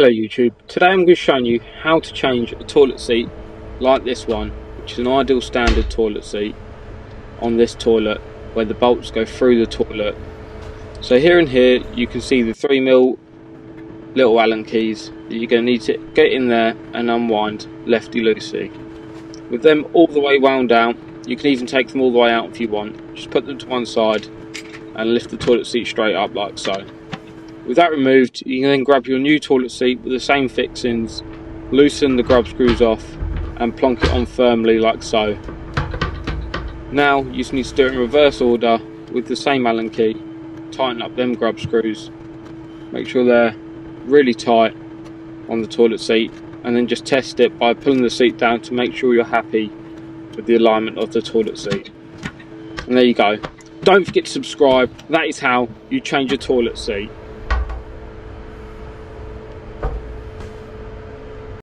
Hello YouTube, today I'm going to be showing you how to change a toilet seat like this one, which is an ideal standard toilet seat on this toilet where the bolts go through the toilet. So here and here you can see the 3mm little Allen keys that you're going to need to get in there and unwind lefty loosey. With them all the way wound out, you can even take them all the way out if you want. Just put them to one side and lift the toilet seat straight up like so. With that removed, you can then grab your new toilet seat with the same fixings, loosen the grub screws off and plonk it on firmly like so. Now you just need to do it in reverse order with the same Allen key. Tighten up them grub screws, make sure they're really tight on the toilet seat, and then just test it by pulling the seat down to make sure you're happy with the alignment of the toilet seat. And there you go. Don't forget to subscribe. That is how you change a toilet seat.